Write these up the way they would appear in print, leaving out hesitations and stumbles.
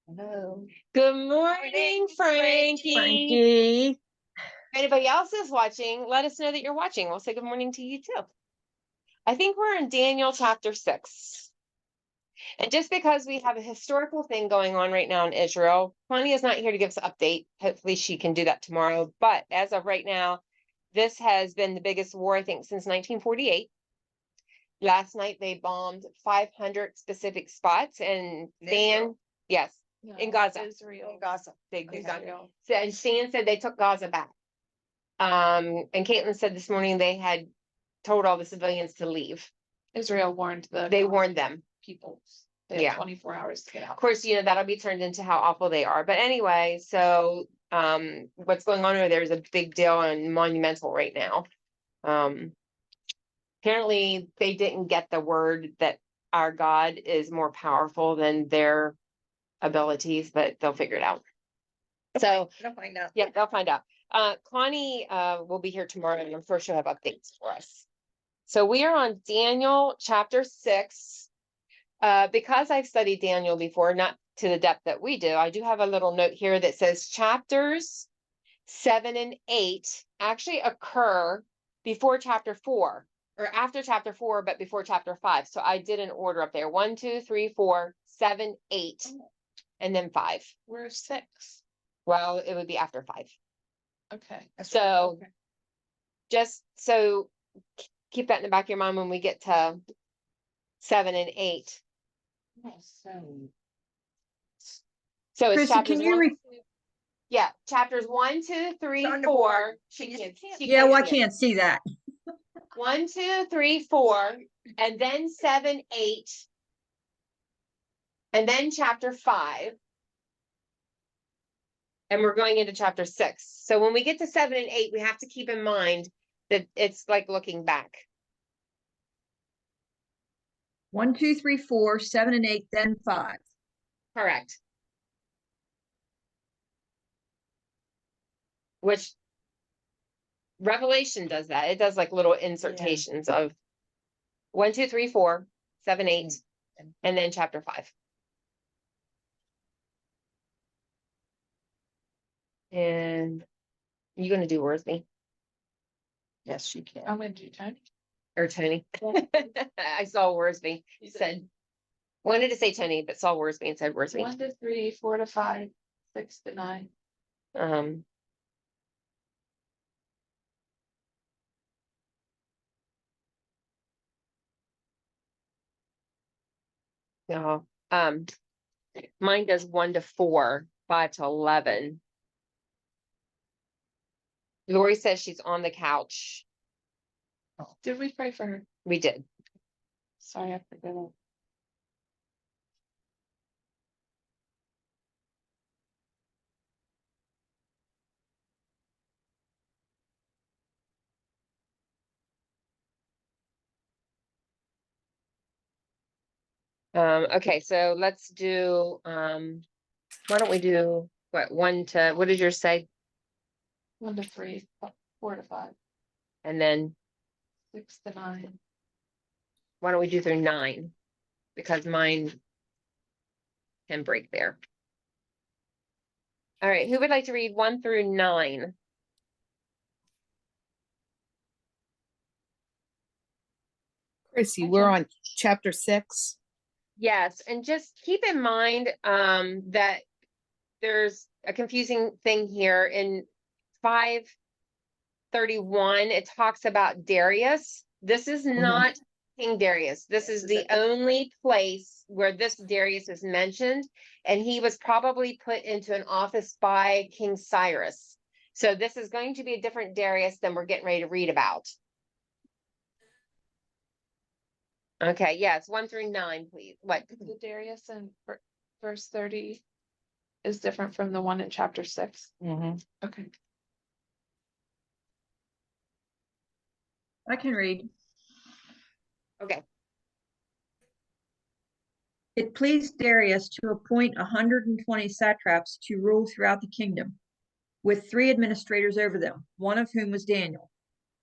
Hello. Good morning, Frankie. Frankie. If anybody else is watching, let us know that you're watching. We'll say good morning to you too. I think we're in Daniel chapter 6. And just because we have a historical thing going on right now in Israel, Connie is not here to give us an update. Hopefully she can do that tomorrow. But as of right now, this has been the biggest war, I think, since 1948. Last night they bombed 500 specific spots and Stan, yes, in Gaza. Israel. In Gaza. Israel. And Stan said they took Gaza back. And Caitlin said this morning they had told all the civilians to leave. Israel warned They warned them. people. They had 24 hours to get out. Of course, that'll be turned into how awful they are. But anyway, so what's going on over there is a big deal and monumental right now. Apparently they didn't get the word that our God is more powerful than their abilities, but they'll figure it out. So They'll find out. yeah, they'll find out. Connie will be here tomorrow, and I'm sure she'll have updates for us. So we are on Daniel chapter 6. Because I've studied Daniel before, not to the depth that we do, I do have a little note here that says chapters 7 and 8 actually occur before chapter 4, or after chapter 4, but before chapter 5. So I did an order up there: 1, 2, 3, 4, 7, 8, and then 5. Where's 6? Well, it would be after 5. Okay. So just so keep that in the back of your mind when we get to 7 and 8. So it's Chrissy, chapters can you 1, yeah, chapters 1, 2, 3, On the 4. board. Yeah, well, I can't see that. 1, 2, 3, 4, and then 7, 8, and then chapter 5. And we're going into chapter 6. So when we get to 7 and 8, we have to keep in mind that it's like looking back. 1, 2, 3, 4, 7, and 8, then 5. Correct. Which Revelation does that. It does like little insertations of 1, 2, 3, 4, 7, 8, and then chapter 5. And you gonna do Worsby? Yes, she can. I'm going to do Tony. Or Tony? I saw Worsby. Wanted to say Tony, but saw Worsby and said Worsby. 1 to 3, 4 to 5, 6 to 9. No. Mine does 1 to 4, 5 to 11. Lori says she's on the couch. Did we pray for her? We did. Sorry, I forgot. Okay, so let's do, why don't we do, what did yours say? 1 to 3, 4 to 5, And then 6 to 9. why don't we do through 9? Because mine can break there. All right, who would like to read 1 through 9? Chrissy, we're on chapter 6. Yes, and just keep in mind that there's a confusing thing here in 5:31. It talks about Darius. This is not King Darius. This is the only place where this Darius is mentioned, and he was probably put into an office by King Cyrus. So this is going to be a different Darius than we're getting ready to read about. Okay, yes, 1 through 9, please. What? The Darius in verse 30 is different from the one in chapter 6. Okay. I can read. Okay. It pleased Darius to appoint 120 satraps to rule throughout the kingdom, with 3 administrators over them, one of whom was Daniel.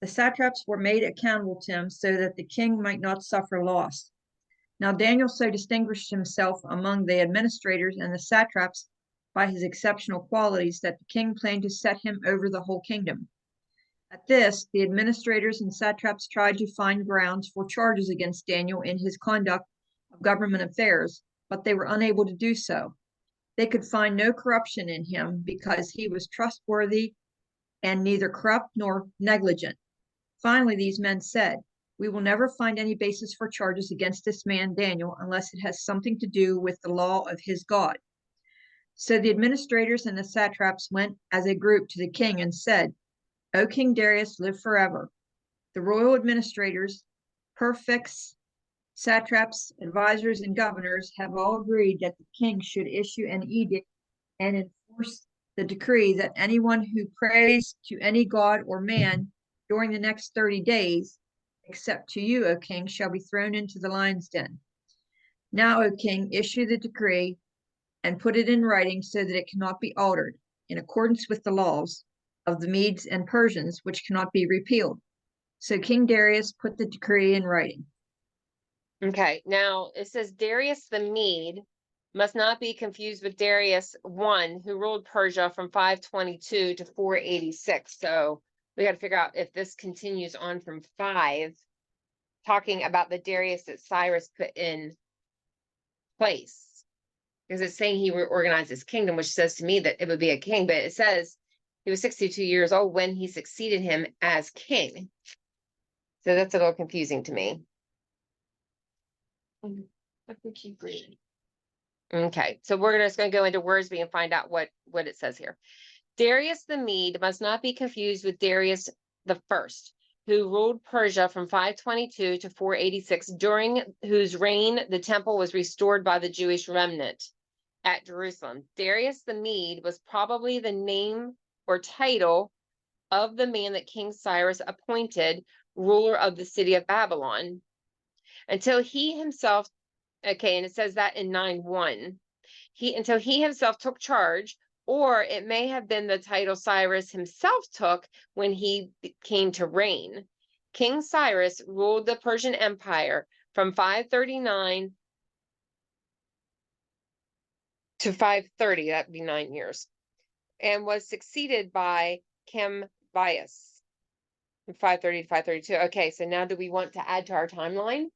The satraps were made accountable to him so that the king might not suffer loss. Now Daniel so distinguished himself among the administrators and the satraps by his exceptional qualities that the king planned to set him over the whole kingdom. At this, the administrators and satraps tried to find grounds for charges against Daniel in his conduct of government affairs, but they were unable to do so. They could find no corruption in him because he was trustworthy and neither corrupt nor negligent. Finally, these men said, "We will never find any basis for charges against this man Daniel unless it has something to do with the law of his God." So the administrators and the satraps went as a group to the king and said, "O King Darius, live forever. The royal administrators, prefects, satraps, advisors, and governors have all agreed that the king should issue an edict and enforce the decree that anyone who prays to any god or man during the next 30 days, except to you, O king, shall be thrown into the lion's den. Now, O king, issue the decree and put it in writing so that it cannot be altered, in accordance with the laws of the Medes and Persians, which cannot be repealed." So King Darius put the decree in writing. Okay, now it says Darius the Mede must not be confused with Darius I, who ruled Persia from 522 to 486. So we got to figure out if this continues on from 5, talking about the Darius that Cyrus put in place. Because it's saying he reorganized his kingdom, which says to me that it would be a king, but it says he was 62 years old when he succeeded him as king. So that's a little confusing to me. If we keep reading. Okay, so we're just going to go into Wordsley and find out what it says here. Darius the Mede must not be confused with Darius the First, who ruled Persia from 522 to 486, during whose reign the temple was restored by the Jewish remnant at Jerusalem. Darius the Mede was probably the name or title of the man that King Cyrus appointed ruler of the city of Babylon until he himself, okay, and it says that in 9:1, until he himself took charge, or it may have been the title Cyrus himself took when he came to reign. King Cyrus ruled the Persian Empire from 539 to 530, that'd be 9 years, and was succeeded by Cambyses from 530 to 532. Okay, so now do we want to add to our timeline?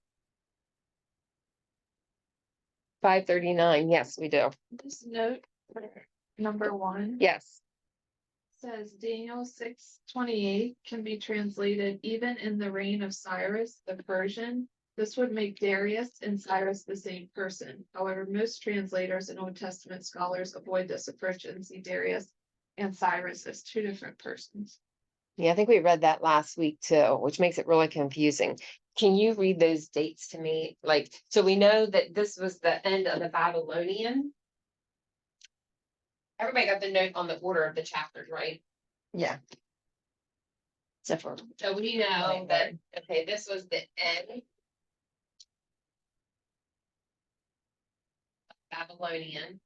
539, yes, we do. This note for number 1. Yes. Says Daniel 6:28 can be translated even in the reign of Cyrus the Persian. This would make Darius and Cyrus the same person. However, most translators and Old Testament scholars avoid this approach and see Darius and Cyrus as 2 different persons. Yeah, I think we read that last week too, which makes it really confusing. Can you read those dates to me? Like, so we know that this was the end of the Babylonian. Everybody got the note on the order of the chapters, right? Yeah. So we know that, okay, this was the end. Babylonian.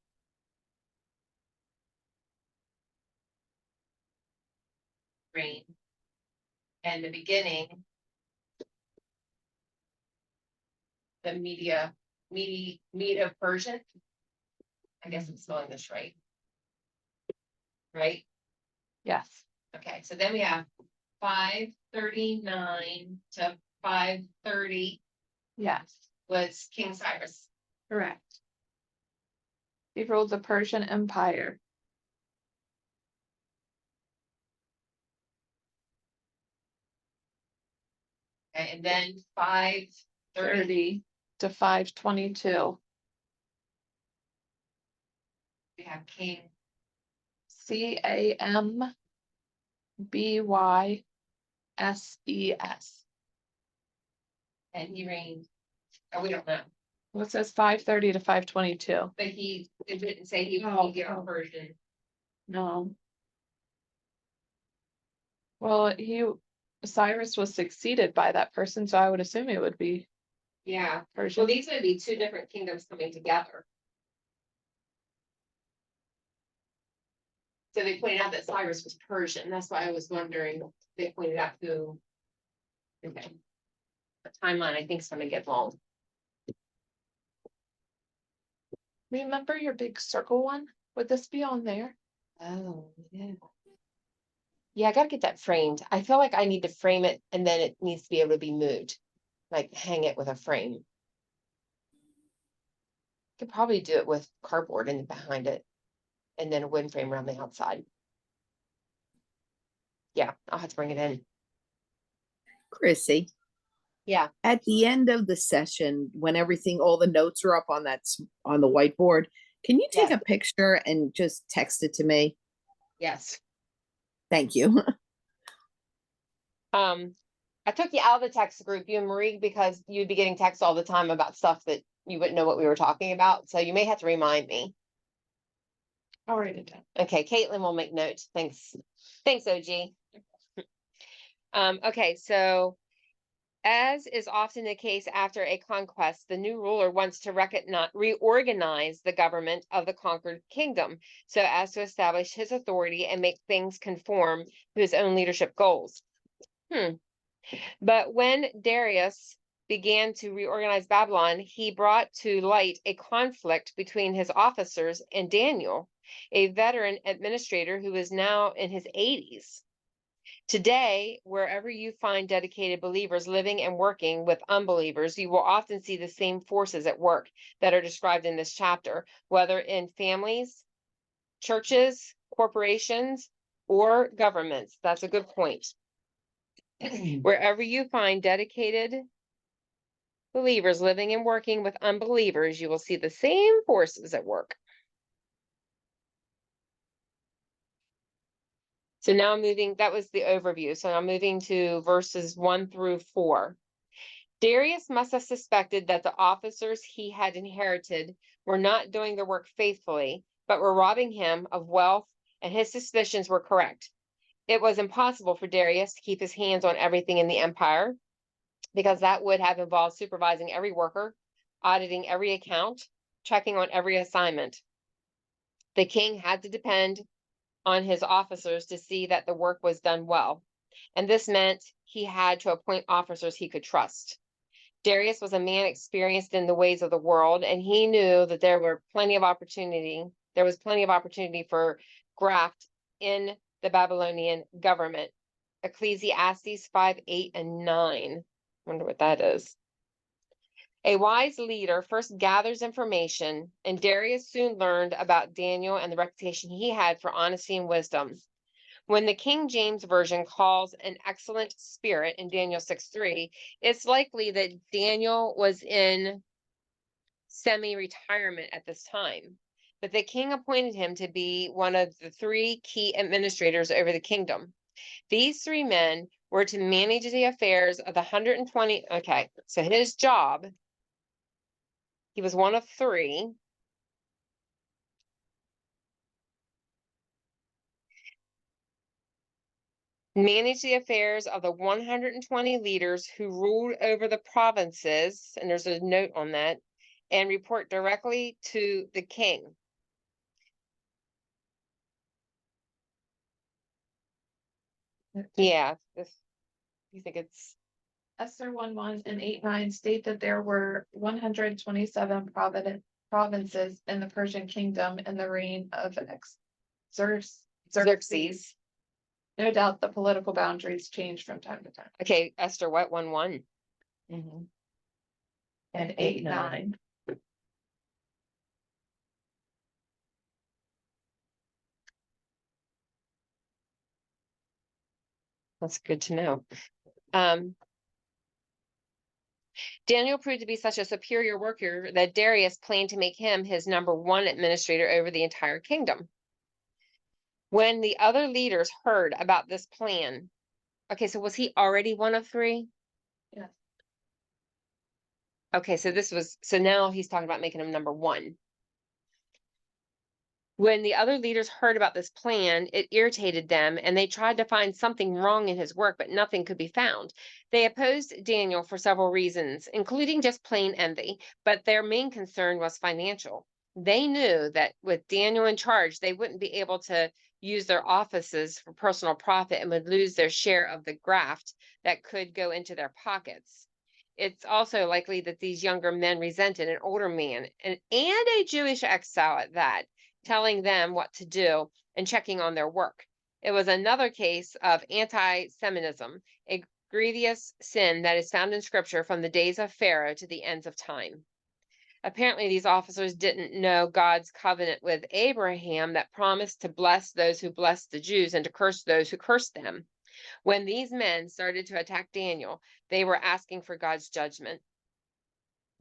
Reign. And the beginning. The Media Persian. I guess I'm spelling this right. Right? Yes. Okay, so then we have 539 to 530 Yes. was King Cyrus. Correct. He ruled the Persian Empire. Okay, and then 530 30 to 522. we have King. Cambys. And he reigned. Oh, we don't know. Well, it says 530 to 522. But it didn't say he was Oh, Media oh. Persian. No. Well, Cyrus was succeeded by that person, so I would assume it would be Yeah. Well, Persian. these would be 2 different kingdoms coming together. So they pointed out that Cyrus was Persian. That's why I was wondering. They pointed out who. Okay. The timeline I think is going to get long. Remember your big circle one? Would this be on there? Oh, yeah. Yeah, I gotta get that framed. I feel like I need to frame it and then it needs to be able to be moved. Like hang it with a frame. Could probably do it with cardboard in behind it. And then a wood frame around the outside. Yeah, I'll have to bring it in. Chrissy, Yeah. at the end of the session, when everything, all the notes are up on on the whiteboard, can you take Yes. a picture and just text it to me? Yes. Thank you. I took you out of the text group, you and Marie, because you'd be getting texts all the time about stuff that you wouldn't know what we were talking about. So you may have to remind me. I'll write it down. Okay, Caitlin will make notes. Thanks. Thanks, OG. Okay, so as is often the case after a conquest, the new ruler wants to reorganize the government of the conquered kingdom so as to establish his authority and make things conform to his own leadership goals. But when Darius began to reorganize Babylon, he brought to light a conflict between his officers and Daniel, a veteran administrator who is now in his 80s. Today, wherever you find dedicated believers living and working with unbelievers, you will often see the same forces at work that are described in this chapter, whether in families, churches, corporations, or governments. That's a good point. Wherever you find dedicated believers living and working with unbelievers, you will see the same forces at work. So now moving, that was the overview. So I'm moving to verses 1 through 4. Darius must have suspected that the officers he had inherited were not doing their work faithfully, but were robbing him of wealth, and his suspicions were correct. It was impossible for Darius to keep his hands on everything in the empire, because that would have involved supervising every worker, auditing every account, checking on every assignment. The king had to depend on his officers to see that the work was done well, and this meant he had to appoint officers he could trust. Darius was a man experienced in the ways of the world, and he knew that there was plenty of opportunity for graft in the Babylonian government. Ecclesiastes 5, 8, and 9. Wonder what that is. A wise leader first gathers information, and Darius soon learned about Daniel and the reputation he had for honesty and wisdom. When the King James Version calls an excellent spirit in Daniel 6:3, it's likely that Daniel was in semi-retirement at this time, but the king appointed him to be one of the 3 key administrators over the kingdom. These 3 men were to manage the affairs of the 120. Okay, so his job, he was one of 3. Manage the affairs of the 120 leaders who ruled over the provinces, and there's a note on that, and report directly to the king. Yeah, you think it's Esther 1:1 and 8:9 state that there were 127 provinces in the Persian kingdom in the reign of Xerxes. No doubt the political boundaries changed from time to time. Okay, Esther, what 1:1? And 8:9. That's good to know. Daniel proved to be such a superior worker that Darius planned to make him his #1 administrator over the entire kingdom. When the other leaders heard about this plan, okay, so was he already one of 3? Yes. Okay, so now he's talking about making him #1. When the other leaders heard about this plan, it irritated them, and they tried to find something wrong in his work, but nothing could be found. They opposed Daniel for several reasons, including just plain envy, but their main concern was financial. They knew that with Daniel in charge, they wouldn't be able to use their offices for personal profit and would lose their share of the graft that could go into their pockets. it's also likely that these younger men resented an older man and a Jewish exile at that, telling them what to do and checking on their work. It was another case of anti-Semitism, a grievous sin that is found in scripture from the days of Pharaoh to the ends of time. Apparently, these officers didn't know God's covenant with Abraham that promised to bless those who blessed the Jews and to curse those who cursed them. When these men started to attack Daniel, they were asking for God's judgment.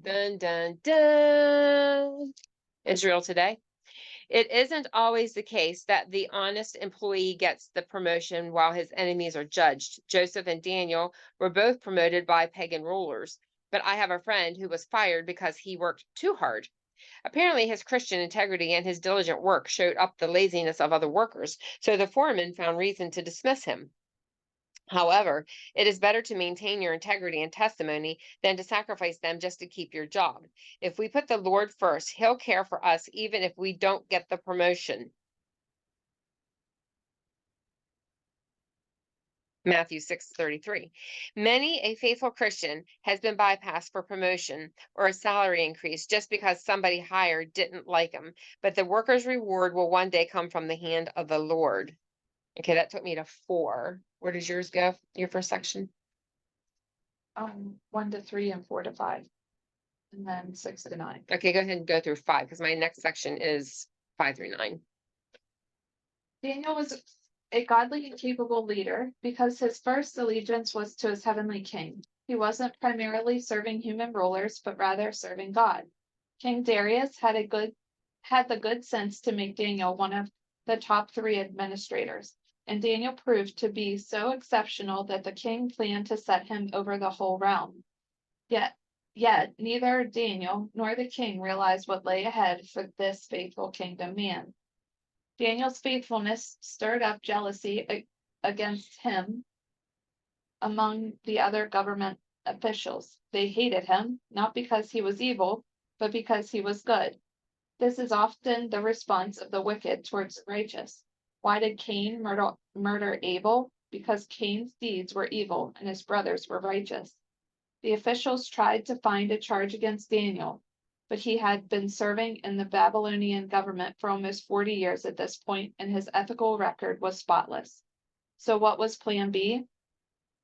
Dun, dun, dun. Israel today. It isn't always the case that the honest employee gets the promotion while his enemies are judged. Joseph and Daniel were both promoted by pagan rulers, but I have a friend who was fired because he worked too hard. Apparently, his Christian integrity and his diligent work showed up the laziness of other workers, so the foreman found reason to dismiss him. However, it is better to maintain your integrity and testimony than to sacrifice them just to keep your job. If we put the Lord first, he'll care for us even if we don't get the promotion. Matthew 6:33. Many a faithful Christian has been bypassed for promotion or a salary increase just because somebody hired didn't like him, but the worker's reward will one day come from the hand of the Lord. Okay, that took me to 4. Where does yours go? Your first section? 1 to 3 and 4 to 5. And then 6 to 9. Okay, go ahead and go through 5 because my next section is 5 through 9. Daniel was a godly and capable leader because his first allegiance was to his heavenly king. He wasn't primarily serving human rulers, but rather serving God. King Darius had the good sense to make Daniel one of the top 3 administrators, and Daniel proved to be so exceptional that the king planned to set him over the whole realm. Yet neither Daniel nor the king realized what lay ahead for this faithful kingdom man. Daniel's faithfulness stirred up jealousy against him among the other government officials. They hated him, not because he was evil, but because he was good. This is often the response of the wicked towards the righteous. Why did Cain murder Abel? Because Cain's deeds were evil and his brothers were righteous. The officials tried to find a charge against Daniel, but he had been serving in the Babylonian government for almost 40 years at this point, and his ethical record was spotless. So what was plan B?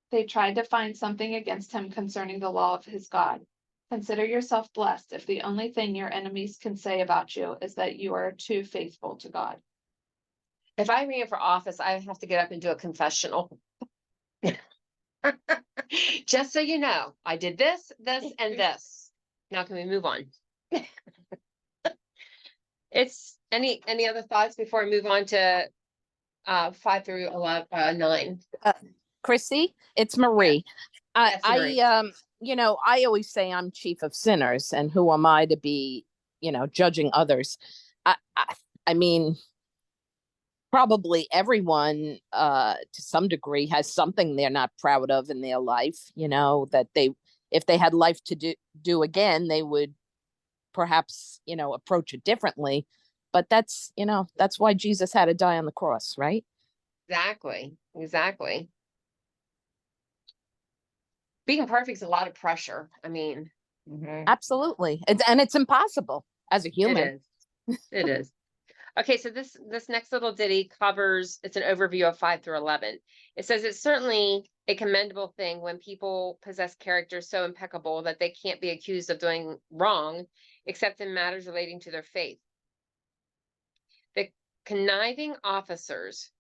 They tried to find something against him concerning the law of his God. Consider yourself blessed if the only thing your enemies can say about you is that you are too faithful to God. If I ran for office, I have to get up and do a confessional. Just so you know, I did this, and this. Now can we move on? It's any other thoughts before I move on to 5 through 9? Chrissy, it's Marie. Yes, Marie. I always say I'm chief of sinners, and who am I to be, judging others? I mean, probably everyone, to some degree, has something they're not proud of in their life. That if they had life to do again, they would perhaps, approach it differently. But that's why Jesus had to die on the cross, right? Exactly. Being perfect is a lot of pressure. I mean, Absolutely. And it's impossible as a human. It is. Okay, so this next little ditty covers, it's an overview of 5 through 11. It says it's certainly a commendable thing when people possess characters so impeccable that they can't be accused of doing wrong, except in matters relating to their faith. The conniving officers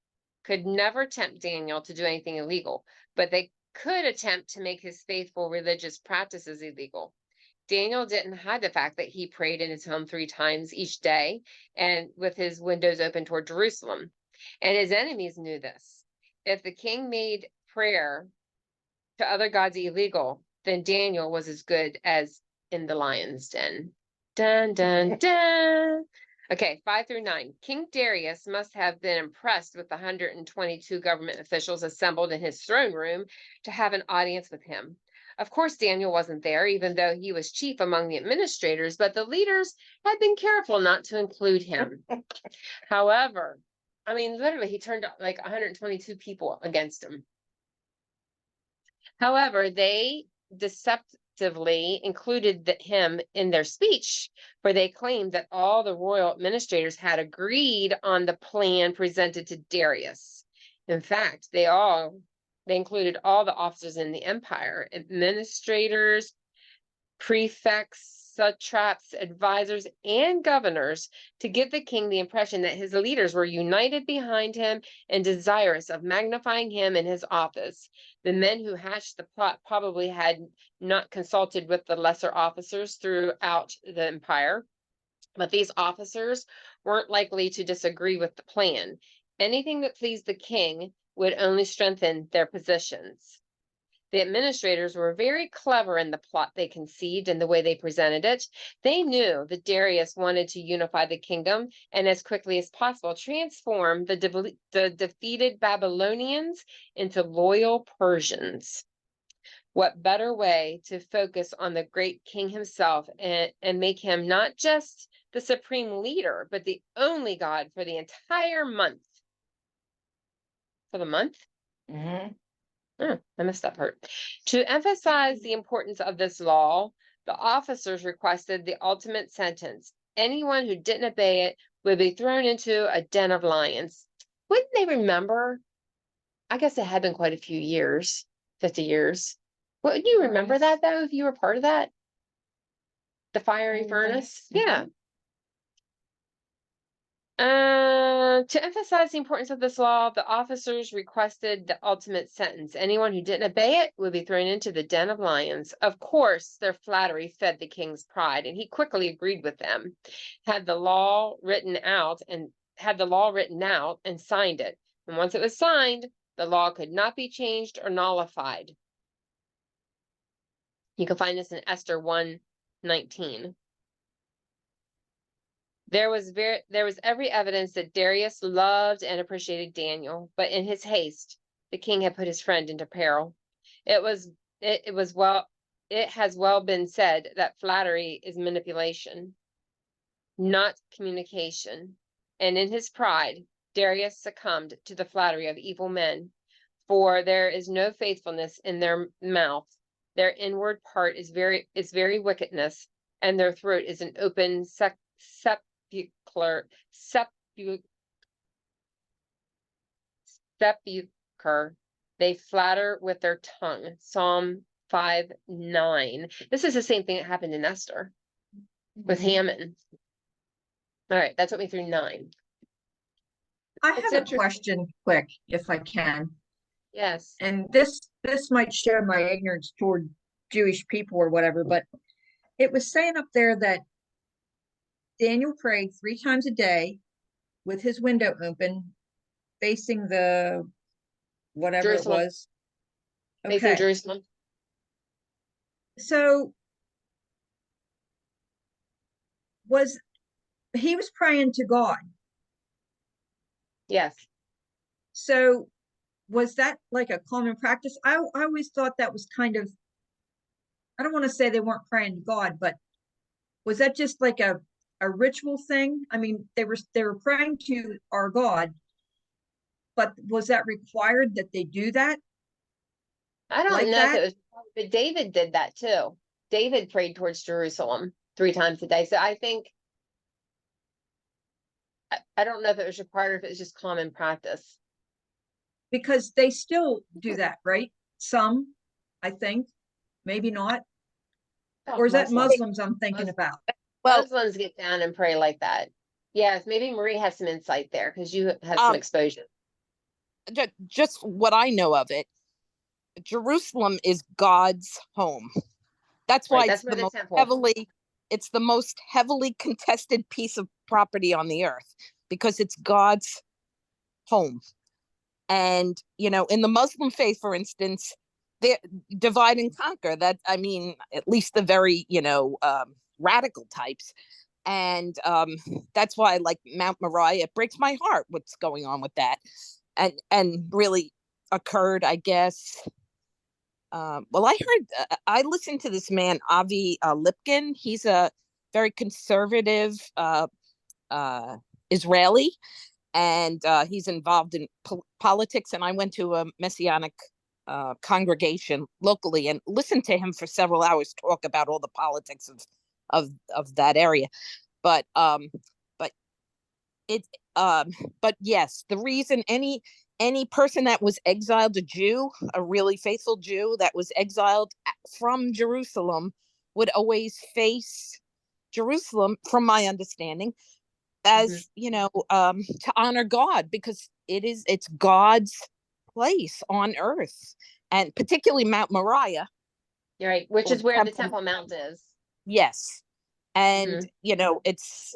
could never tempt Daniel to do anything illegal, but they could attempt to make his faithful religious practices illegal. Daniel didn't hide the fact that he prayed in his home 3 times each day and with his windows open toward Jerusalem. And his enemies knew this. If the king made prayer to other gods illegal, then Daniel was as good as in the lion's den. Dun, dun, dun. Okay, 5 through 9. King Darius must have been impressed with the 122 government officials assembled in his throne room to have an audience with him. Of course, Daniel wasn't there, even though he was chief among the administrators, but the leaders had been careful not to include him. However, I mean, literally, he turned like 122 people against him. However, they effectively included him in their speech, for they claimed that all the royal administrators had agreed on the plan presented to Darius. In fact, they included all the officers in the empire, administrators, prefects, satraps, advisors, and governors, to give the king the impression that his leaders were united behind him and desirous of magnifying him in his office. The men who hatched the plot probably had not consulted with the lesser officers throughout the empire, but these officers weren't likely to disagree with the plan. Anything that pleased the king would only strengthen their positions. The administrators were very clever in the plot they conceived and the way they presented it. They knew that Darius wanted to unify the kingdom and as quickly as possible transform the defeated Babylonians into loyal Persians. What better way to focus on the great king himself and make him not just the supreme leader, but the only God for the entire month. For the month? Oh, I missed that part. To emphasize the importance of this law, the officers requested the ultimate sentence. Anyone who didn't obey it would be thrown into a den of lions. Wouldn't they remember? I guess it had been quite a few years, 50 years. Would you remember that though, if you were part of that? The fiery furnace? Yeah. To emphasize the importance of this law, the officers requested the ultimate sentence. Anyone who didn't obey it would be thrown into the den of lions. Of course, their flattery fed the king's pride, and he quickly agreed with them. Had the law written out and signed it. And once it was signed, the law could not be changed or nullified. You can find this in Esther 1:19. There was every evidence that Darius loved and appreciated Daniel, but in his haste, the king had put his friend into peril. It has well been said that flattery is manipulation, not communication. And in his pride, Darius succumbed to the flattery of evil men, for there is no faithfulness in their mouth. Their inward part is very wickedness, and their throat is an open sepulchre. They flatter with their tongue. Psalm 5:9. This is the same thing that happened in Esther with Haman. All right, that took me through 9. I It's have a interesting. question, quick, if I can. Yes. And this might show my ignorance toward Jewish people or whatever, but it was saying up there that Daniel prayed 3 times a day with his window open, facing the whatever Jerusalem. it was. Facing Okay, Jerusalem. so he was praying to God. Yes. So was that like a common practice? I always thought that was kind of, I don't want to say they weren't praying to God, but was that just like a ritual thing? I mean, they were praying to our God, but was that required that they do that I don't like know if that? it was, but David did that too. David prayed towards Jerusalem 3 times a day. So I think, I don't know if it was required or if it was just common practice. Because they still do that, right? Some, I think, maybe not. Or is that Muslims I'm thinking about? Well, Muslims get down and pray like that. Yes, maybe Marie has some insight there because you have some exposure. just what I know of it, Jerusalem is God's home. That's why Right, it's that's where the the most temple. it's the most heavily contested piece of property on the earth, because it's God's home. And, in the Muslim faith, for instance, they divide and conquer. That, I mean, at least the very, radical types. And that's why, like Mount Moriah, it breaks my heart what's going on with that. And really occurred, I guess. Well, I listened to this man, Avi Lipkin. He's a very conservative Israeli, and he's involved in politics. And I went to a Messianic congregation locally and listened to him for several hours talk about all the politics of that area. But but it but yes, the reason any person that was exiled, a Jew, a really faithful Jew that was exiled from Jerusalem, would always face Jerusalem, from my understanding, as to honor God, because it's God's place on earth, and particularly Mount Moriah. You're right, which or is where the Temple. Temple Mount is. Yes, and it's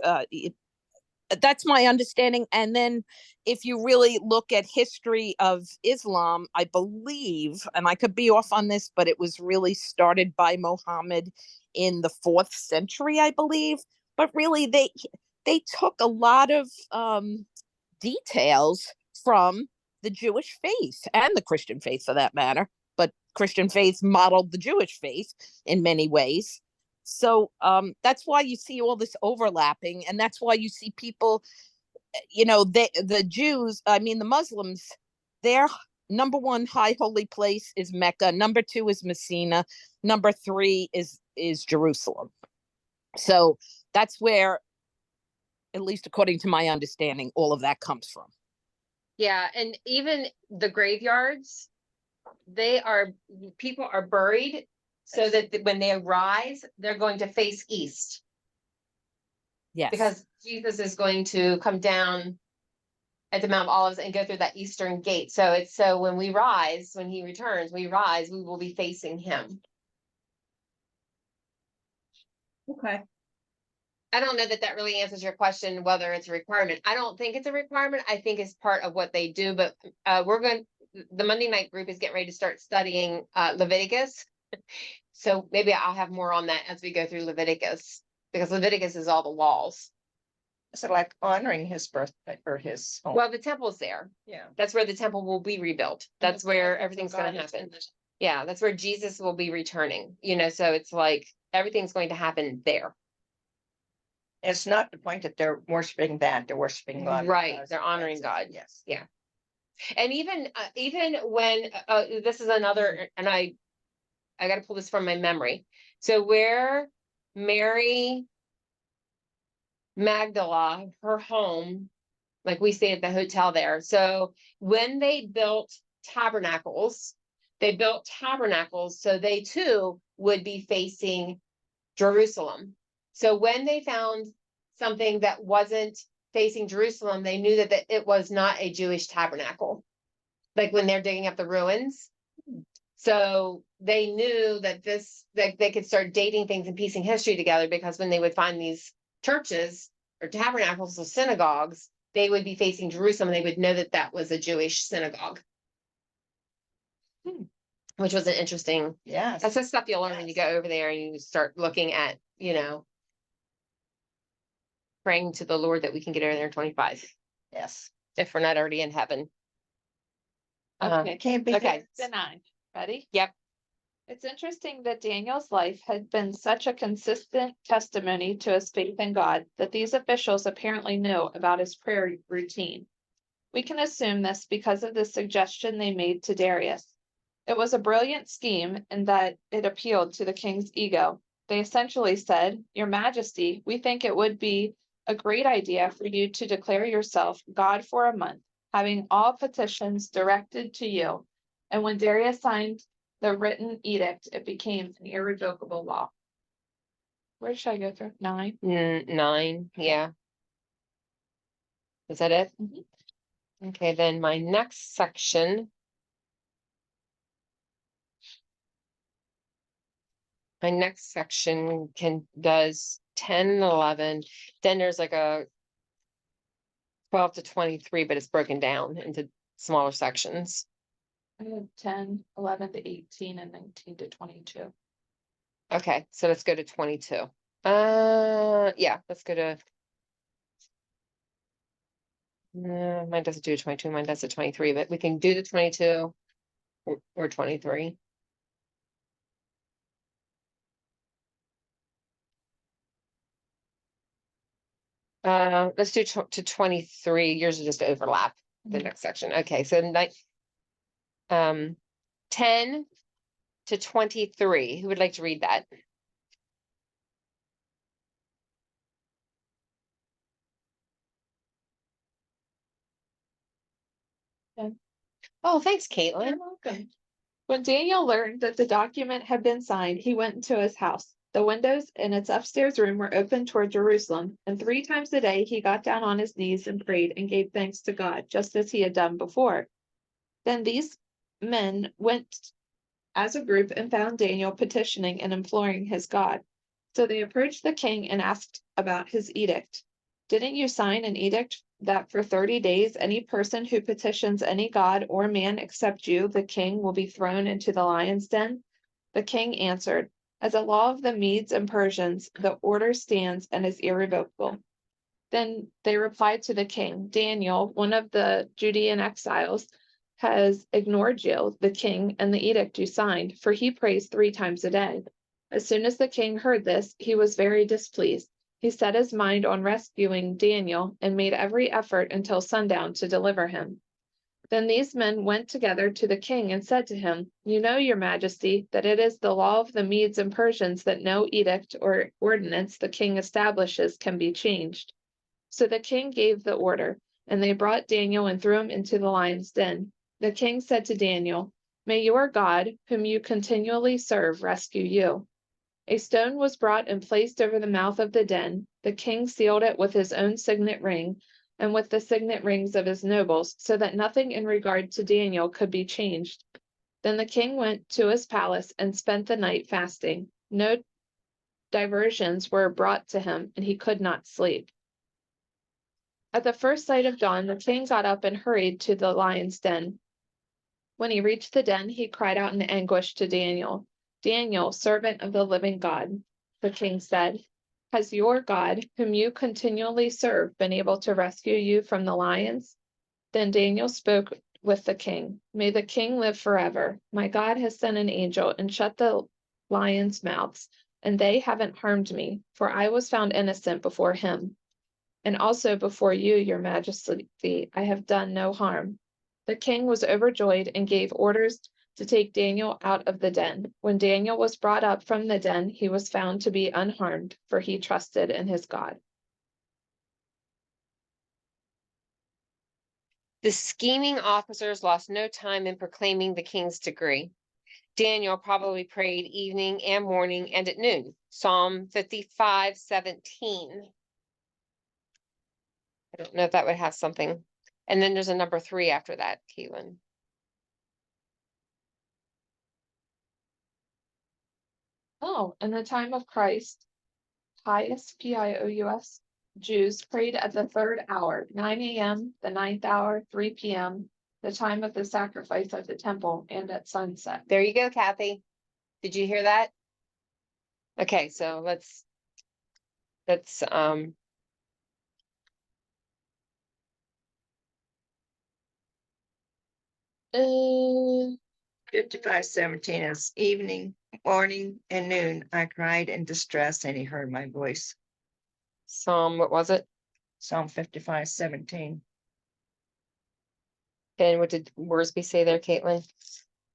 that's my understanding. And then if you really look at history of Islam, I believe, and I could be off on this, but it was really started by Muhammad in the 4th century, I believe. But really, they took a lot of details from the Jewish faith and the Christian faith, for that matter. But Christian faith modeled the Jewish faith in many ways. So that's why you see all this overlapping, and that's why you see people, the Jews, I mean the Muslims, their number 1 high holy place is Mecca, number 2 is Messina, number 3 is Jerusalem. So that's where, at least according to my understanding, all of that comes from. Yeah, and even the graveyards, people are buried so that when they rise, they're going to face east. Yes. Because Jesus is going to come down at the Mount of Olives and go through that eastern gate. So when we rise, when he returns, we will be facing him. Okay. I don't know that really answers your question, whether it's a requirement. I don't think it's a requirement. I think it's part of what they do, but the Monday night group is getting ready to start studying Leviticus. So maybe I'll have more on that as we go through Leviticus, because Leviticus is all the laws. So like honoring his birthday or his home. Well, the temple's there. Yeah. That's where the temple will be rebuilt. That's where everything's going to happen. Yeah, that's where Jesus will be returning. So it's like everything's going to happen there. It's not the point that they're worshiping that, they're worshiping God. Right, they're honoring God. Yes. Yeah. And even when this is another, and I got to pull this from my memory. So where Mary Magdala, her home, like we stay at the hotel there. So when they built tabernacles so they too would be facing Jerusalem. So when they found something that wasn't facing Jerusalem, they knew that it was not a Jewish tabernacle. Like when they're digging up the ruins. So they knew that they could start dating things and piecing history together, because when they would find these churches or tabernacles or synagogues, they would be facing Jerusalem, and they would know that that was a Jewish synagogue. Which was an interesting. Yes. That's the stuff you'll learn when you go over there and you start looking at, praying to the Lord that we can get over there in 25. Yes. If we're not already in heaven. Okay, Can't be. Okay. the 9. Ready? Yep. It's interesting that Daniel's life had been such a consistent testimony to his faith in God that these officials apparently knew about his prayer routine. We can assume this because of the suggestion they made to Darius. It was a brilliant scheme in that it appealed to the king's ego. They essentially said, "Your Majesty, we think it would be a great idea for you to declare yourself God for a month, having all petitions directed to you." And when Darius signed the written edict, it became an irrevocable law. Where should I go through? 9. 9. Yeah. Is that it? Mhm. Okay, then my next section. My next section does 10 and 11. Then there's like a 12 to 23, but it's broken down into smaller sections. I have 10, 11 to 18, and 19 to 22. Okay, so let's go to 22. Yeah, let's go to. Mine doesn't do 22, mine does the 23, but we can do the 22 or 23. Let's do to 23. Yours will just overlap the Mhm. next section. Okay, so 10 to 23. Who would like to read that? Okay. Oh, thanks, Caitlin. You're welcome. When Daniel learned that the document had been signed, he went into his house. The windows in its upstairs room were open toward Jerusalem, and 3 times a day he got down on his knees and prayed and gave thanks to God, just as he had done before. Then these men went as a group and found Daniel petitioning and imploring his God. So they approached the king and asked about his edict. Didn't you sign an edict that for 30 days any person who petitions any god or man except you, the king, will be thrown into the lion's den? The king answered, as a law of the Medes and Persians, the order stands and is irrevocable. Then they replied to the king, Daniel, one of the Judean exiles, has ignored you, the king, and the edict you signed, for he prays 3 times a day. As soon as the king heard this, he was very displeased. He set his mind on rescuing Daniel and made every effort until sundown to deliver him. Then these men went together to the king and said to him, You know, your majesty, that it is the law of the Medes and Persians that no edict or ordinance the king establishes can be changed. So the king gave the order, and they brought Daniel and threw him into the lion's den. The king said to Daniel, May your God, whom you continually serve, rescue you. A stone was brought and placed over the mouth of the den. The king sealed it with his own signet ring and with the signet rings of his nobles, so that nothing in regard to Daniel could be changed. Then the king went to his palace and spent the night fasting. No diversions were brought to him, and he could not sleep. At the first sight of dawn, the king got up and hurried to the lion's den. When he reached the den, he cried out in anguish to Daniel, Daniel, servant of the living God. The king said, Has your God, whom you continually serve, been able to rescue you from the lions? Then Daniel spoke with the king. May the king live forever. My God has sent an angel and shut the lions' mouths, and they haven't harmed me, for I was found innocent before him. And also before you, your majesty, I have done no harm. The king was overjoyed and gave orders to take Daniel out of the den. When Daniel was brought up from the den, he was found to be unharmed, for he trusted in his God. The scheming officers lost no time in proclaiming the king's decree. Daniel probably prayed evening and morning and at noon. Psalm 55:17. I don't know if that would have something. And then there's a number 3 after that, Caitlin. Oh, in the time of Christ, pious, Pious, Jews prayed at the 3rd hour, 9 a.m., the 9th hour, 3 p.m., the time of the sacrifice at the temple, and at sunset. There you go, Kathy. Did you hear that? Okay, so let's 55:17 is evening, morning, and noon. I cried in distress, and he heard my voice. Psalm, what was it? Psalm 55:17. And what did Worsby say there, Caitlin?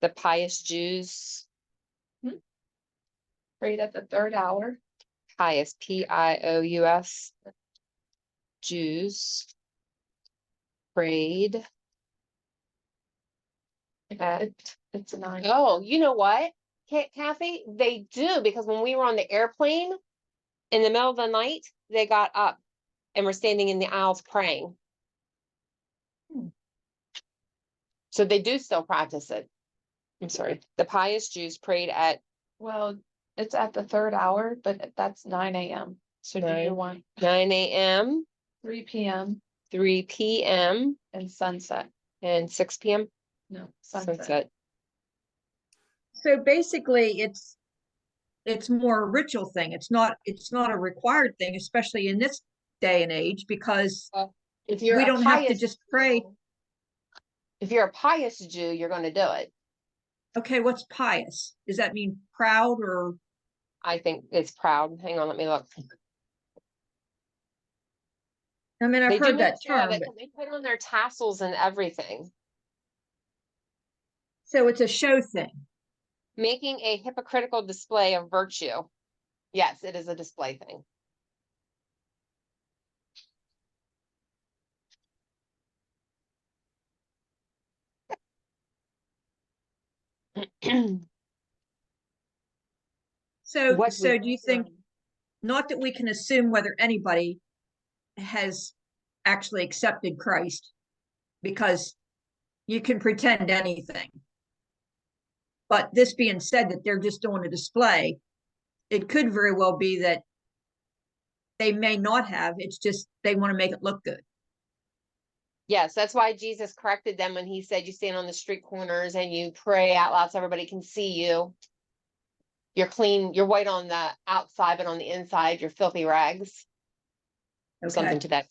The pious Jews, Prayed at the 3rd hour. pious, Pious, Jews prayed at, It's a 9. oh, you know what, Kathy? They do, because when we were on the airplane in the middle of the night, they got up and were standing in the aisles praying. So they do still practice it. I'm sorry. The pious Jews prayed at Well, it's at the 3rd hour, but that's 9 a.m. So do you 9. want 9 a.m., 3 p.m. 3 p.m., and sunset? and 6 p.m. No, sunset. Sunset. So basically, it's more a ritual thing. It's not a required thing, especially in this day and age, because If you're we a don't have to pious just pray. Jew- If you're a pious Jew, you're going to do it. Okay, what's pious? Does that mean proud or? I think it's proud. Hang on, let me look. I mean, I've They do heard that make sure of term, it, but and they put on their tassels and everything. So it's a show thing. Making a hypocritical display of virtue. Yes, it is a display thing. So, What so we- do you think, not that we can assume whether anybody has actually accepted Christ, because you can pretend anything. But this being said, that they're just doing a display, it could very well be that they may not have, it's just they want to make it look good. Yes, that's why Jesus corrected them when he said you stand on the street corners and you pray out loud so everybody can see you. You're clean, you're white on the outside, but on the inside, you're filthy rags. Okay. Something to that.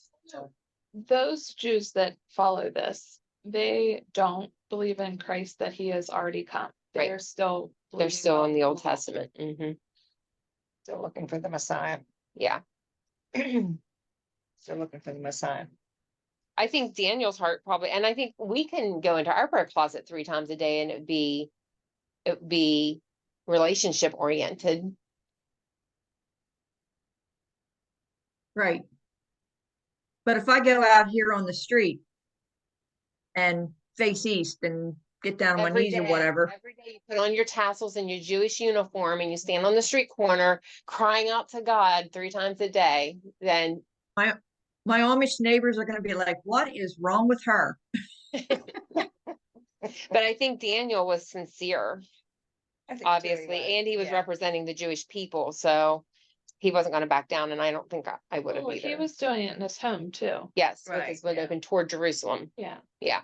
Those Jews that follow this, they don't believe in Christ that he has already come. Right. They're still. They're believing still in the Old Old Testament. Still looking for the Messiah. Yeah. Still looking for the Messiah. I think Daniel's heart probably, and I think we can go into our prayer closet 3 times a day and it would be relationship oriented. Right. But if I go out here on the street and face east and get down on my knees or whatever, Every day you put on your tassels and your Jewish uniform and you stand on the street corner crying out to God 3 times a day, then my Amish neighbors are going to be like, what is wrong with her? but I think Daniel was sincere, I think too, obviously, and he was yeah. representing the Jewish people, so he wasn't going to back down, and I don't think I would have Well, either. he was doing it in his home too. Yes, with Right, his window yeah. open toward Jerusalem. Yeah. Yeah.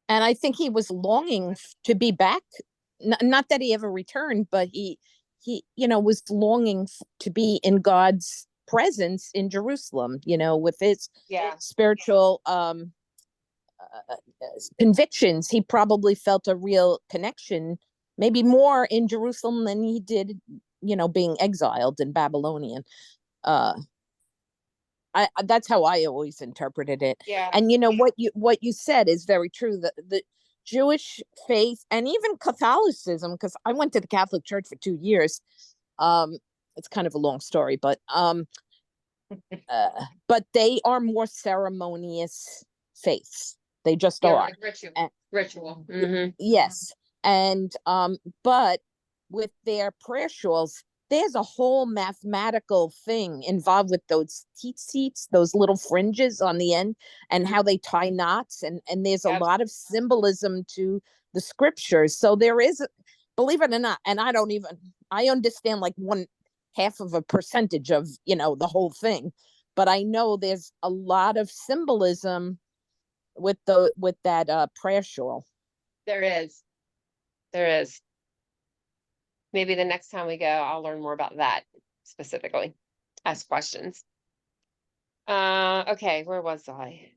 And I think he was longing to be back. Not that he ever returned, but he, was longing to be in God's presence in Jerusalem, with his Yeah. spiritual convictions. He probably felt a real connection, maybe more in Jerusalem than he did, being exiled in Babylonian. That's how I always interpreted it. Yeah. And what you said is very true. The Jewish faith and even Catholicism, because I went to the Catholic Church for 2 years. It's kind of a long story, but they are more ceremonious faiths. They just Yeah, are. like ritual. And- Ritual. Mhm. Yes. And but with their prayer shawls, there's a whole mathematical thing involved with those teats, those little fringes on the end, and how they tie knots, and there's a Yep. lot of symbolism to the scriptures. So there is, believe it or not, and I understand like 1/2 of a percentage of the whole thing, but I know there's a lot of symbolism with that prayer shawl. There is. There is. Maybe the next time we go, I'll learn more about that specifically. Ask questions. Okay, where was I?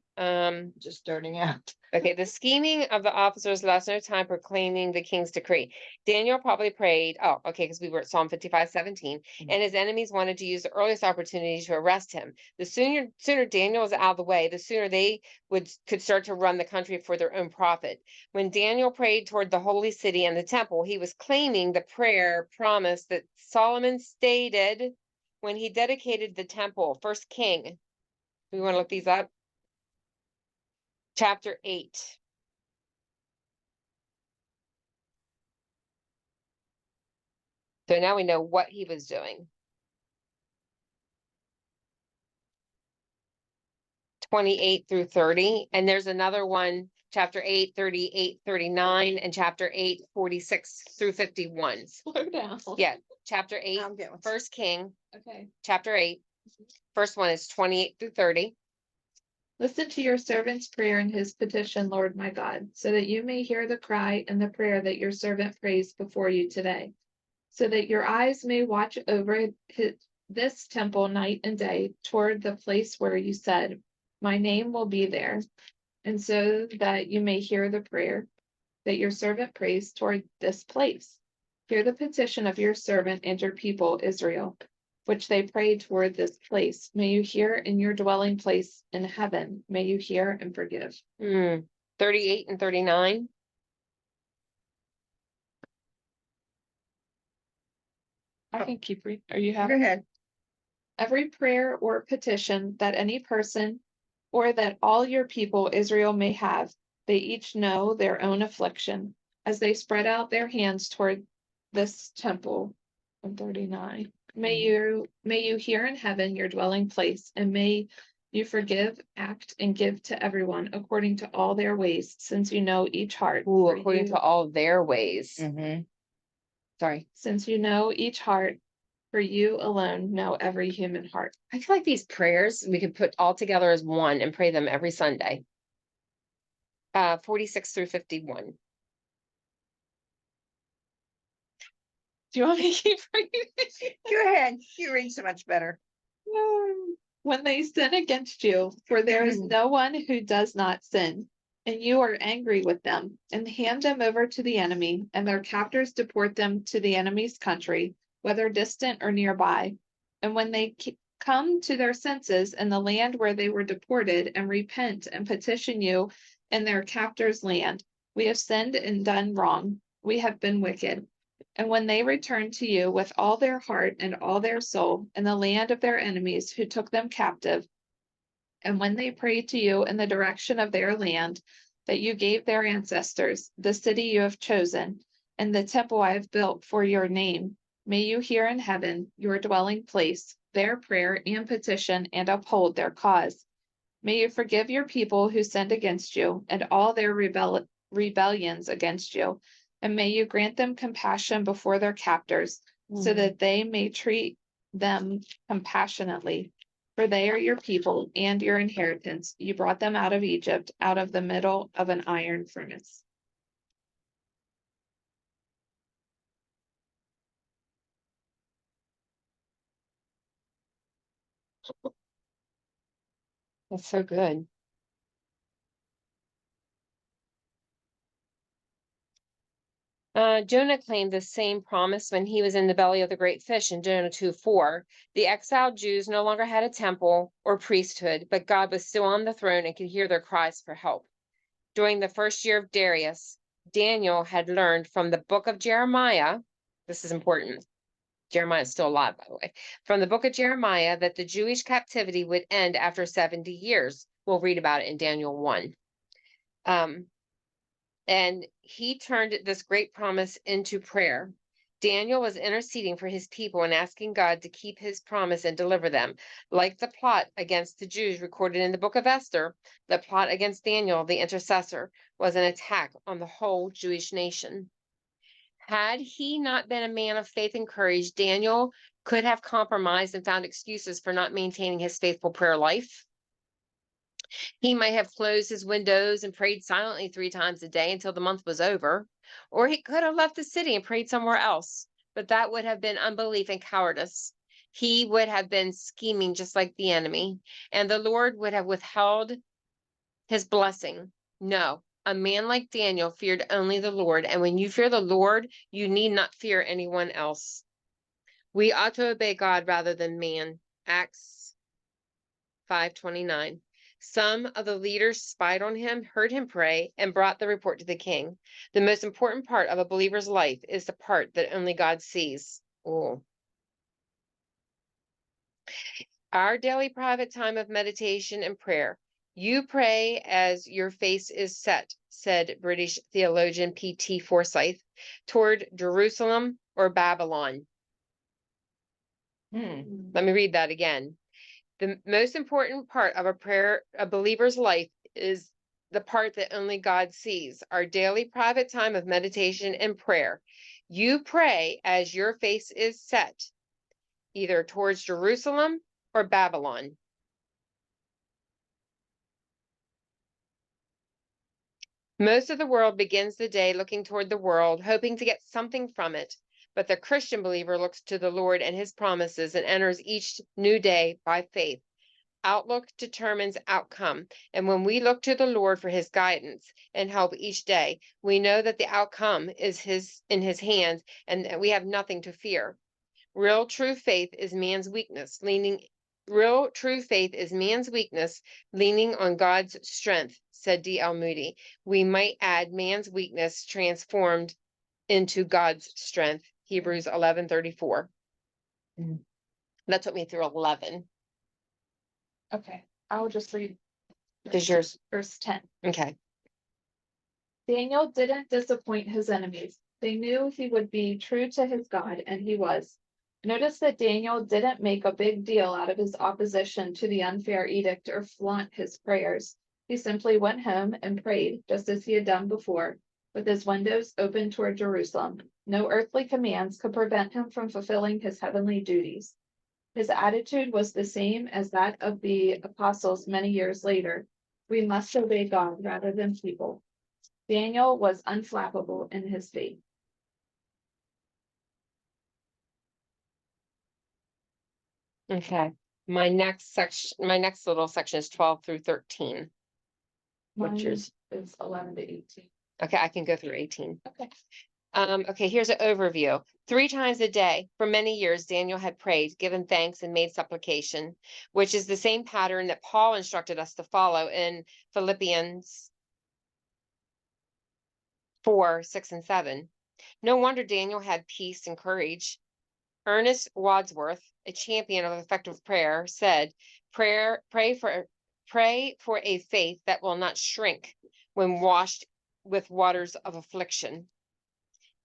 Just starting out. Okay, the scheming of the officers lost no time proclaiming the king's decree. Daniel probably prayed, because we were at Psalm 55:17, and his enemies wanted to use the earliest opportunity to arrest him. The sooner Daniel was out of the way, the sooner they could start to run the country for their own profit. When Daniel prayed toward the holy city and the temple, he was claiming the prayer promise that Solomon stated when he dedicated the temple. First King. We want to look these up. Chapter 8. So now we know what he was doing. 28 through 30. And there's another one, chapter 8, 38, 39, and chapter 8, 46 through 51. Slow down. Yeah, chapter 8, I'm getting- First King, Okay. chapter 8. First one is 28 through 30. Listen to your servant's prayer and his petition, Lord my God, so that you may hear the cry and the prayer that your servant prays before you today. So that your eyes may watch over this temple night and day toward the place where you said, my name will be there. And so that you may hear the prayer that your servant prays toward this place. Hear the petition of your servant and your people, Israel, which they pray toward this place. May you hear in your dwelling place in heaven. May you hear and forgive. 38 and 39. I Oh. can keep reading. Are you Go happy? ahead. Every prayer or petition that any person or that all your people Israel may have, they each know their own affliction as they spread out their hands toward this temple. 139. May you hear in heaven your dwelling place, and may you forgive, act, and give to everyone according to all their ways, since you know each heart. Ooh, for according you- to all their ways. Mhm. Sorry. Since you know each heart, for you alone know every human heart. I feel like these prayers we could put all together as one and pray them every Sunday. 46 through 51. Do you want me to keep reading? Go ahead. You read so much better. When they sin against you, for there is no one who does not sin, and you are angry with them, and hand them over to the enemy, and their captors deport them to the enemy's country, whether distant or nearby. And when they come to their senses in the land where they were deported, and repent and petition you in their captors' land, we have sinned and done wrong, we have been wicked. And when they return to you with all their heart and all their soul in the land of their enemies who took them captive, and when they pray to you in the direction of their land that you gave their ancestors, the city you have chosen, and the temple I have built for your name, may you hear in heaven, your dwelling place, their prayer and petition, and uphold their cause. May you forgive your people who sinned against you and all their rebellions against you. And may you grant them compassion before their captors, so that they may treat them compassionately. For they are your people and your inheritance. You brought them out of Egypt, out of the middle of an iron furnace. That's so good. Jonah claimed the same promise when he was in the belly of the great fish in Jonah 2:4. The exiled Jews no longer had a temple or priesthood, but God was still on the throne and could hear their cries for help. During the first year of Darius, Daniel had learned from the book of Jeremiah, this is important. Jeremiah is still alive, by the way, from the book of Jeremiah that the Jewish captivity would end after 70 years. We'll read about it in Daniel 1. And he turned this great promise into prayer. Daniel was interceding for his people and asking God to keep his promise and deliver them. Like the plot against the Jews recorded in the book of Esther, the plot against Daniel, the intercessor, was an attack on the whole Jewish nation. Had he not been a man of faith and courage, Daniel could have compromised and found excuses for not maintaining his faithful prayer life. He might have closed his windows and prayed silently 3 times a day until the month was over, or he could have left the city and prayed somewhere else, but that would have been unbelief and cowardice. He would have been scheming just like the enemy, and the Lord would have withheld his blessing. No, a man like Daniel feared only the Lord, and when you fear the Lord, you need not fear anyone else. We ought to obey God rather than man. Acts 5:29. Some of the leaders spied on him, heard him pray, and brought the report to the king. The most important part of a believer's life is the part that only God sees. Ooh. Our daily private time of meditation and prayer. You pray as your face is set, said British theologian P.T. Forsyth, toward Jerusalem or Babylon. Let me read that again. The most important part of a believer's life is the part that only God sees, our daily private time of meditation and prayer. You pray as your face is set, either towards Jerusalem or Babylon. Most of the world begins the day looking toward the world, hoping to get something from it. But the Christian believer looks to the Lord and his promises and enters each new day by faith. Outlook determines outcome. And when we look to the Lord for his guidance and help each day, we know that the outcome is in his hands and that we have nothing to fear. Real true faith is man's weakness, leaning on God's strength, said D.L. Moody. We might add man's weakness transformed into God's strength. Hebrews 11:34. That took me through 11. Okay, I'll just read. Does yours? Verse 10. Okay. Daniel didn't disappoint his enemies. They knew he would be true to his God, and he was. Notice that Daniel didn't make a big deal out of his opposition to the unfair edict or flaunt his prayers. He simply went home and prayed, just as he had done before, with his windows open toward Jerusalem. No earthly commands could prevent him from fulfilling his heavenly duties. His attitude was the same as that of the apostles many years later. We must obey God rather than people. Daniel was unflappable in his faith. Okay. My next little section is 12 through 13. What's Mine yours? is 11 to 18. Okay, I can go through 18. Okay. Okay, here's an overview. 3 times a day for many years, Daniel had prayed, given thanks, and made supplication, which is the same pattern that Paul instructed us to follow in Philippians 4, 6, and 7. No wonder Daniel had peace and courage. Ernest Wadsworth, a champion of effective prayer, said, pray for a faith that will not shrink when washed with waters of affliction.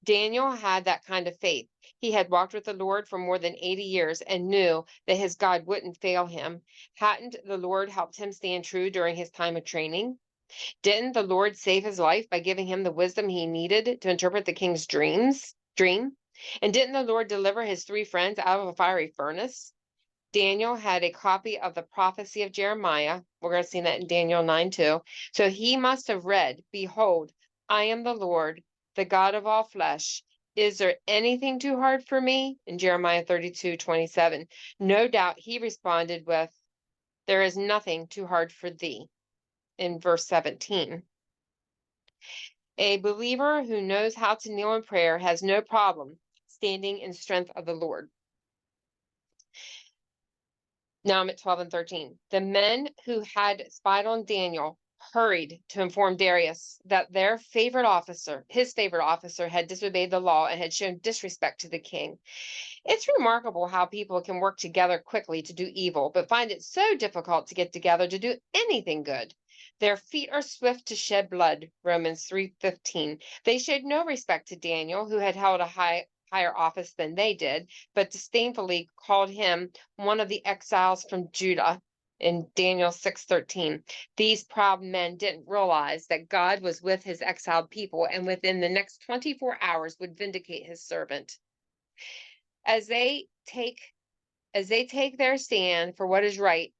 Daniel had that kind of faith. He had walked with the Lord for more than 80 years and knew that his God wouldn't fail him. Hadn't the Lord helped him stand true during his time of training? Didn't the Lord save his life by giving him the wisdom he needed to interpret the king's dream? And didn't the Lord deliver his 3 friends out of a fiery furnace? Daniel had a copy of the prophecy of Jeremiah. We're going to see that in Daniel 9 too. So he must have read, "Behold, I am the Lord, the God of all flesh. Is there anything too hard for me?" In Jeremiah 32:27. No doubt he responded with, "There is nothing too hard for thee," in verse 17. A believer who knows how to kneel in prayer has no problem standing in strength of the Lord. Now I'm at 12 and 13. The men who had spied on Daniel hurried to inform Darius that his favorite officer, had disobeyed the law and had shown disrespect to the king. It's remarkable how people can work together quickly to do evil, but find it so difficult to get together to do anything good. Their feet are swift to shed blood, Romans 3:15. They showed no respect to Daniel, who had held a higher office than they did, but disdainfully called him one of the exiles from Judah in Daniel 6:13. These proud men didn't realize that God was with his exiled people and within the next 24 hours would vindicate his servant. As they take their stand for what is right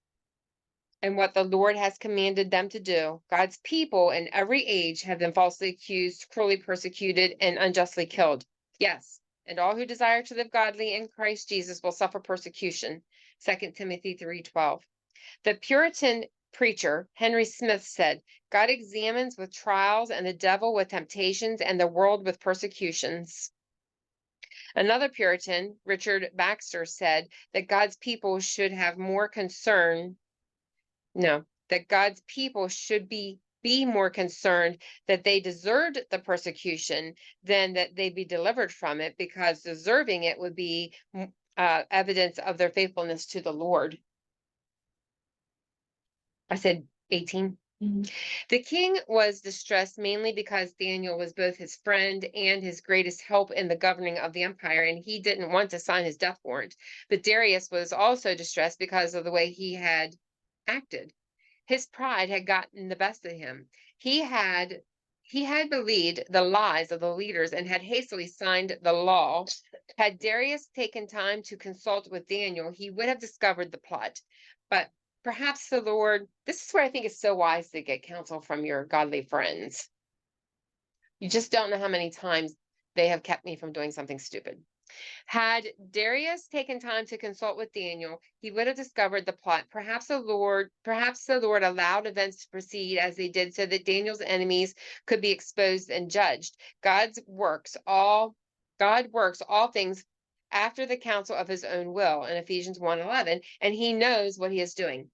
and what the Lord has commanded them to do, God's people in every age have been falsely accused, cruelly persecuted, and unjustly killed. Yes, and all who desire to live godly in Christ Jesus will suffer persecution. 2 Timothy 3:12. The Puritan preacher Henry Smith said, "God examines with trials and the devil with temptations and the world with persecutions." Another Puritan, Richard Baxter, said that God's people should have more concern. No, that God's people should be more concerned that they deserved the persecution than that they be delivered from it, because deserving it would be evidence of their faithfulness to the Lord. I said 18. The king was distressed mainly because Daniel was both his friend and his greatest help in the governing of the empire, and he didn't want to sign his death warrant. But Darius was also distressed because of the way he had acted. His pride had gotten the best of him. He had believed the lies of the leaders and had hastily signed the law. Had Darius taken time to consult with Daniel, he would have discovered the plot. But perhaps the Lord, this is where I think it's so wise to get counsel from your godly friends. You just don't know how many times they have kept me from doing something stupid. Had Darius taken time to consult with Daniel, he would have discovered the plot. Perhaps the Lord allowed events to proceed as they did so that Daniel's enemies could be exposed and judged. God works all things after the counsel of his own will in Ephesians 1:11, and he knows what he is doing.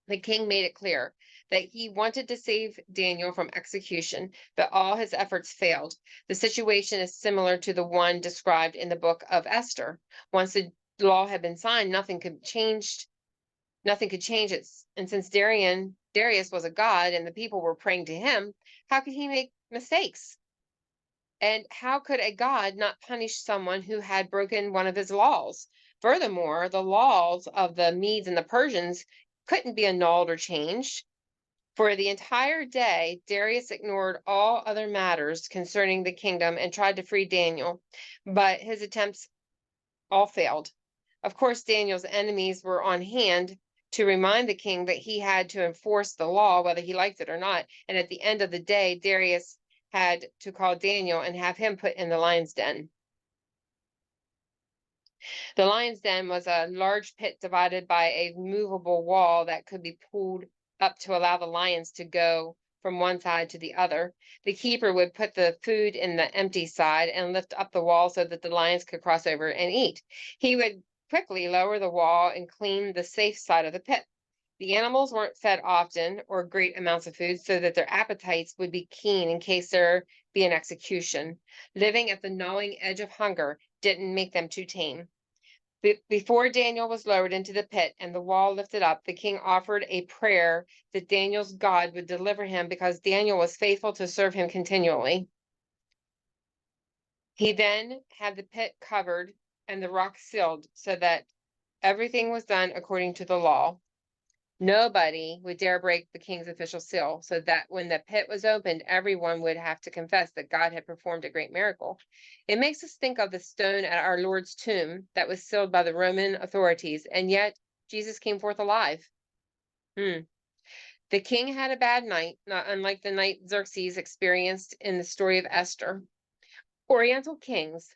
The king made it clear that he wanted to save Daniel from execution, but all his efforts failed. The situation is similar to the one described in the book of Esther. Once the law had been signed, nothing could change it. And since Darius was a god and the people were praying to him, how could he make mistakes? And how could a god not punish someone who had broken one of his laws? Furthermore, the laws of the Medes and the Persians couldn't be annulled or changed. For the entire day, Darius ignored all other matters concerning the kingdom and tried to free Daniel, but his attempts all failed. Of course, Daniel's enemies were on hand to remind the king that he had to enforce the law, whether he liked it or not. And at the end of the day, Darius had to call Daniel and have him put in the lion's den. The lion's den was a large pit divided by a movable wall that could be pulled up to allow the lions to go from one side to the other. The keeper would put the food in the empty side and lift up the wall so that the lions could cross over and eat. He would quickly lower the wall and clean the safe side of the pit. The animals weren't fed often or great amounts of food so that their appetites would be keen in case there be an execution. Living at the gnawing edge of hunger didn't make them too tame. Before Daniel was lowered into the pit and the wall lifted up, the king offered a prayer that Daniel's God would deliver him because Daniel was faithful to serve him continually. He then had the pit covered and the rock sealed so that everything was done according to the law. Nobody would dare break the king's official seal, so that when the pit was opened, everyone would have to confess that God had performed a great miracle. It makes us think of the stone at our Lord's tomb that was sealed by the Roman authorities, and yet Jesus came forth alive. The king had a bad night, not unlike the night Xerxes experienced in the story of Esther. Oriental kings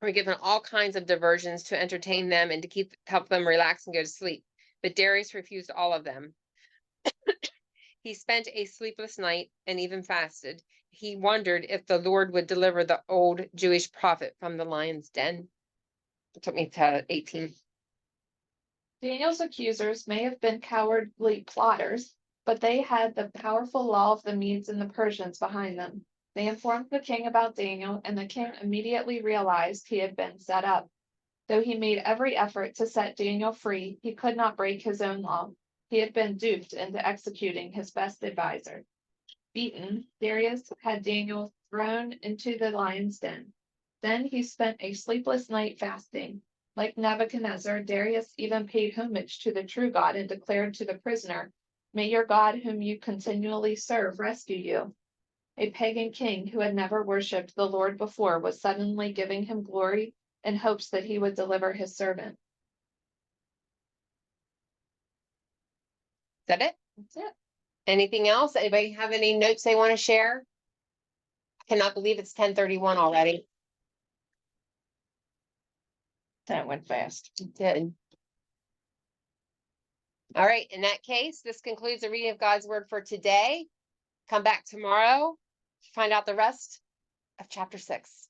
were given all kinds of diversions to entertain them and to help them relax and go to sleep. But Darius refused all of them. He spent a sleepless night and even fasted. He wondered if the Lord would deliver the old Jewish prophet from the lion's den. It took me to 18. Daniel's accusers may have been cowardly plotters, but they had the powerful law of the Medes and the Persians behind them. They informed the king about Daniel, and the king immediately realized he had been set up. Though he made every effort to set Daniel free, he could not break his own law. He had been duped into executing his best advisor. Beaten, Darius had Daniel thrown into the lion's den. Then he spent a sleepless night fasting. Like Nebuchadnezzar, Darius even paid homage to the true God and declared to the prisoner, "May your God whom you continually serve rescue you." A pagan king who had never worshipped the Lord before was suddenly giving him glory in hopes that he would deliver his servant. Is that it? That's it. Anything else? Anybody have any notes they want to share? I cannot believe it's 10:31 already. That went fast. It did. All right, in that case, this concludes the reading of God's word for today. Come back tomorrow to find out the rest of chapter 6.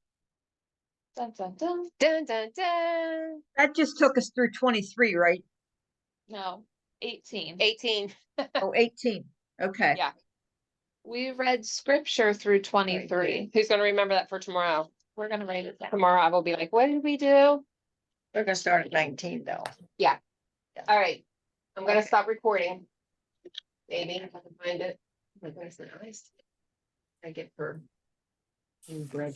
Dun, dun, dun. Dun, dun, dun. That just took us through 23, right? No, 18. 18. Oh, 18. Okay. Yeah. We read scripture through 23. Who's going to remember that for tomorrow? We're going to write it down. Tomorrow I will be like, what did we do? We're gonna start at 19 though. All right. I'm going to Okay. stop recording. Maybe if I can find it. Oh my goodness, the eyes. I get for bread.